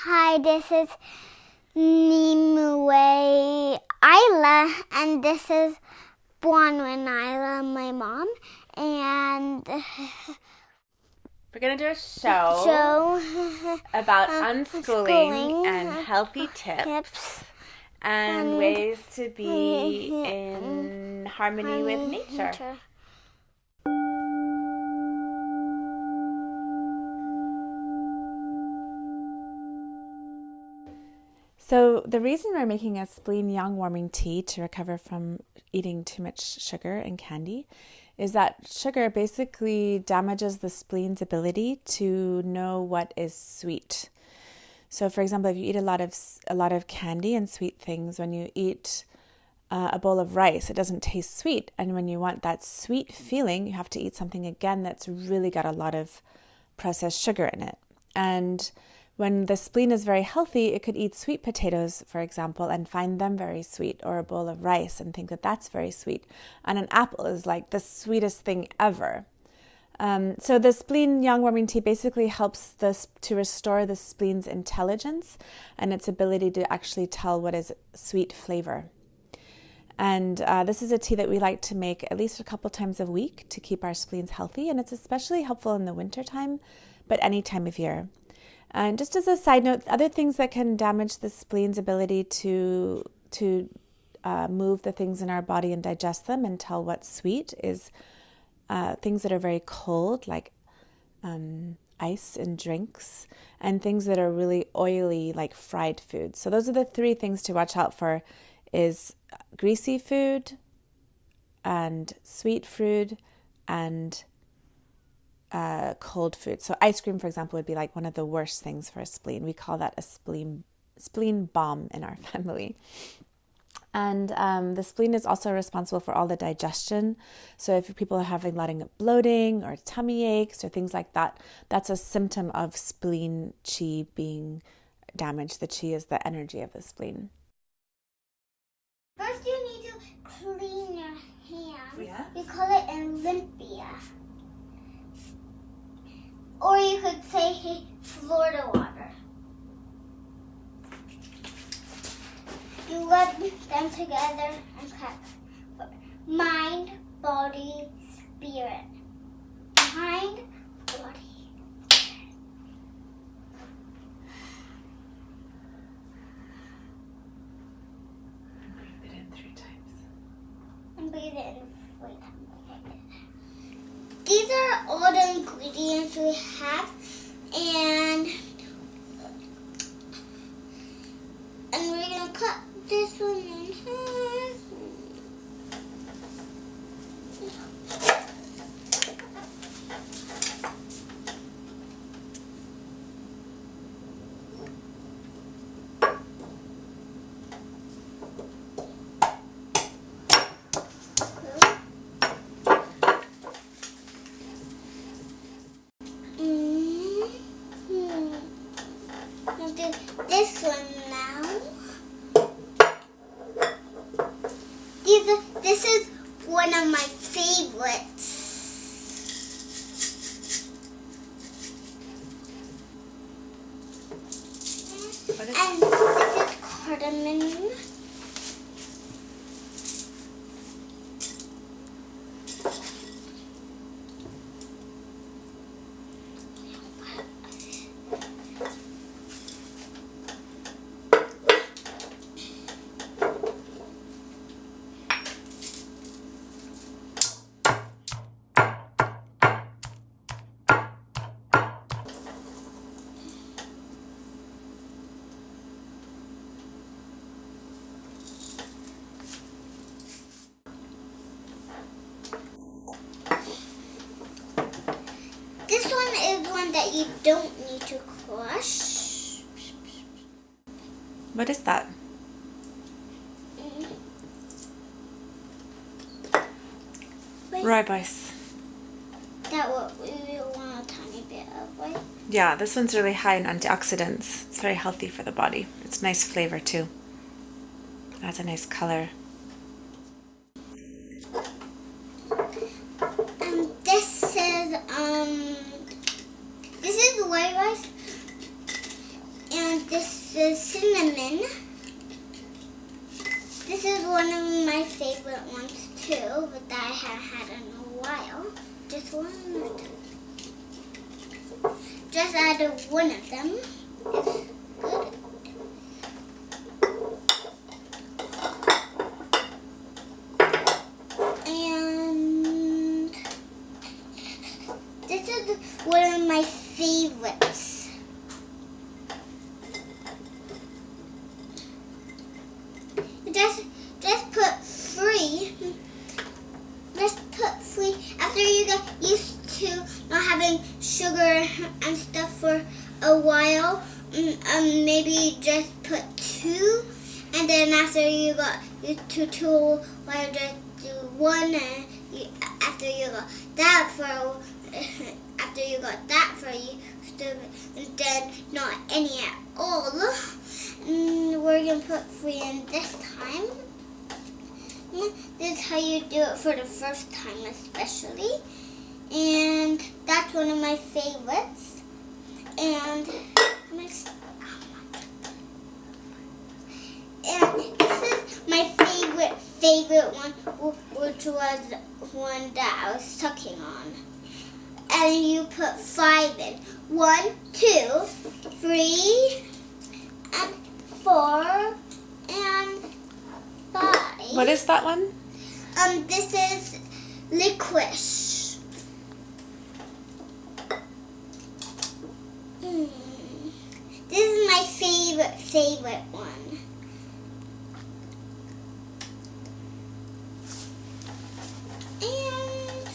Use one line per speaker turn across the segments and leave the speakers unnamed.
Hi, this is Nymue Isla, and this is Bronwyn Isla, my mom, and
we're going to do a show about unschooling and healthy tips and ways to be in harmony with nature. So the reason we're making a spleen warming tea to recover from eating too much sugar and candy is that sugar basically damages the spleen's ability to know what is sweet. So for example, if you eat a lot of candy and sweet things, when you eat a bowl of rice, it doesn't taste sweet. And when you want that sweet feeling, you have to eat something again that's really got a lot of processed sugar in it. And when the spleen is very healthy, it could eat sweet potatoes, for example, and find them very sweet, or a bowl of rice and think that that's very sweet. And an apple is like the sweetest thing ever. So the spleen warming tea basically helps to restore the spleen's intelligence and its ability to actually tell what is sweet flavor. And this is a tea that we like to make at least a couple times a week to keep our spleens healthy. And it's especially helpful in the wintertime, but any time of year. And just as a side note, other things that can damage the spleen's ability to move the things in our body and digest them and tell what's sweet is things that are very cold, like ice in drinks, and things that are really oily, like fried foods. So those are the three things to watch out for: is greasy food and sweet food and cold food. So ice cream, for example, would be like one of the worst things for a spleen. We call that a spleen bomb in our family. And the spleen is also responsible for all the digestion. So if people are having a lot of bloating or tummy aches or things like that, that's a symptom of spleen qi being damaged. The qi is the energy of the spleen.
First, you need to clean your hands.
Yeah.
We call it Olympia. Or you could say Florida water. You rub them together and cut. Mind, body, spirit. Mind, body, spirit.
Breathe it in 3 times.
And breathe it in 3 times. These are all the ingredients we have, and we're gonna cut this one in half. This one now. This is one of my favorites. And this is cardamom. This one is one that you don't need to crush.
What is that? Rooibos.
That what we want a tiny bit of, right?
Yeah, this one's really high in antioxidants. It's very healthy for the body. It's nice flavor too. It adds a nice color.
And this is white rice, and this is cinnamon. This is one of my favorite ones too, but that I haven't had in a while. Just one of them. Just added one of them. It's good. And this is one of my favorites. Just put three. Just put three. After you get used to not having sugar and stuff for a while, maybe just put two. And then after you got used to two, while just do one. And after you got that for and then not any at all. We're gonna put three in this time. This is how you do it for the first time, especially. And that's one of my favorites. And this is my favorite one, which was one that I was sucking on. And you put 5 in. 1, 2, 3, and 4, and 5.
What is that one?
This is licorice. This is my favorite one. And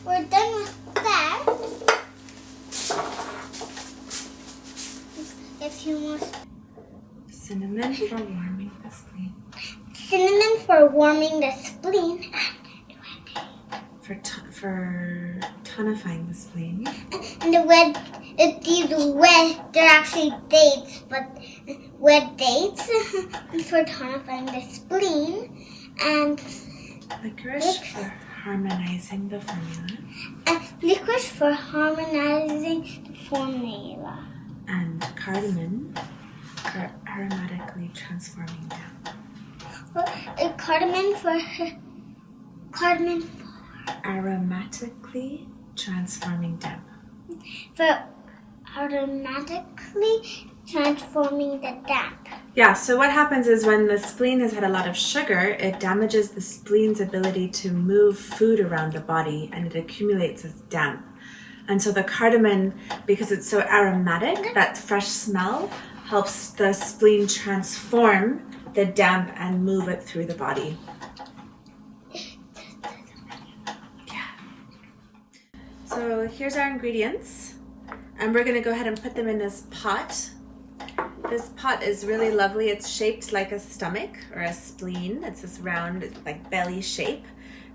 we're done with that. If you want
Cinnamon for warming the spleen.
cinnamon for warming the spleen,
For tonifying the spleen.
and they're actually dates, but red dates for tonifying the spleen, and
Licorice for harmonizing the formula.
licorice for harmonizing the formula.
And cardamom for aromatically transforming them.
Cardamom for
Aromatically transforming them.
For aromatically transforming the damp.
Yeah, so what happens is when the spleen has had a lot of sugar, it damages the spleen's ability to move food around the body, and it accumulates as damp. And so the cardamom, because it's so aromatic, that fresh smell helps the spleen transform the damp and move it through the body. Yeah. So here's our ingredients, and we're going to go ahead and put them in this pot. This pot is really lovely. It's shaped like a stomach or a spleen. It's this round, like belly shape.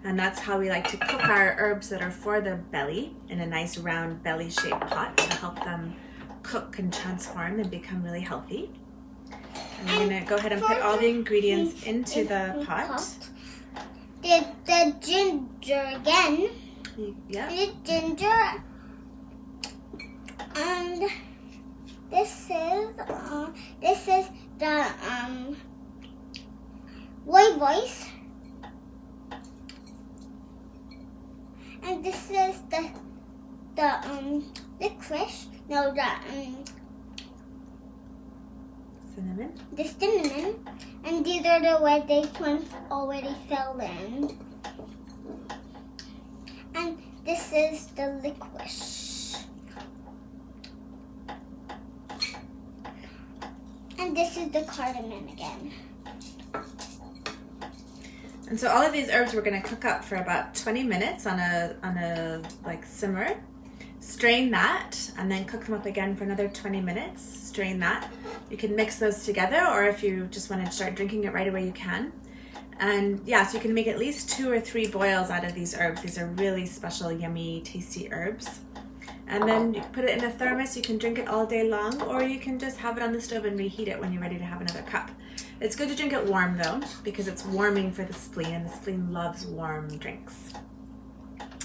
And that's how we like to cook our herbs that are for the belly, in a nice round belly shaped pot to help them cook and transform and become really healthy. And we're going to go ahead and put all the ingredients into the pot.
The ginger again.
Yeah.
The ginger. And this is the white rice. And this is the licorice. No,
Cinnamon.
the cinnamon. And these are the red dates ones already fell in. And this is the licorice. And this is the cardamom again.
And so all of these herbs we're going to cook up for about 20 minutes on a like simmer. Strain that and then cook them up again for another 20 minutes. Strain that. You can mix those together, or if you just want to start drinking it right away, you can. And yeah, so you can make at least 2 or 3 boils out of these herbs. These are really special, yummy, tasty herbs. And then you put it in a thermos. You can drink it all day long, or you can just have it on the stove and reheat it when you're ready to have another cup. It's good to drink it warm though, because it's warming for the spleen, and the spleen loves warm drinks.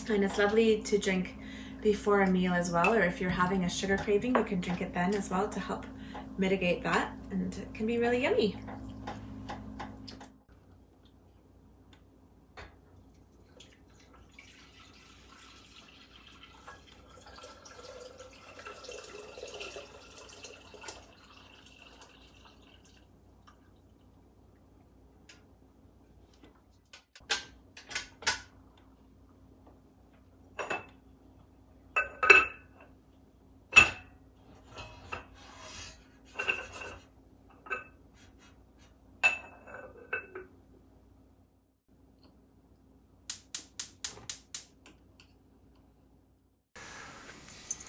And it's lovely to drink before a meal as well, or if you're having a sugar craving, you can drink it then as well to help mitigate that, and it can be really yummy.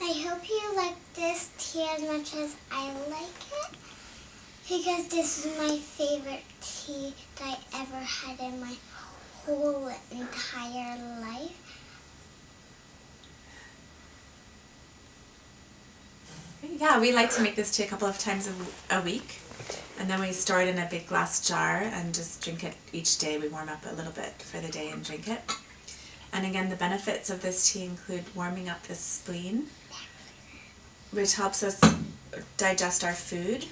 I hope you like this tea as much as I like it, because this is my favorite tea that I ever had in my whole entire life.
Yeah, we like to make this tea a couple of times a week, and then we store it in a big glass jar and just drink it each day. We warm up a little bit for the day and drink it. And again, the benefits of this tea include warming up the spleen, which helps us digest our food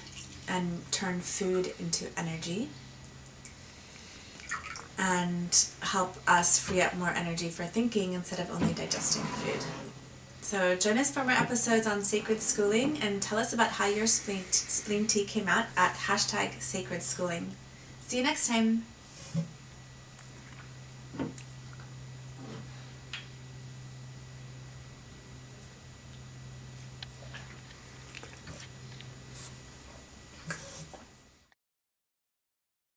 and turn food into energy, and help us free up more energy for thinking instead of only digesting food. So join us for more episodes on sacred schooling, and tell us about how your spleen tea came out at #SacredSchooling. See you next time.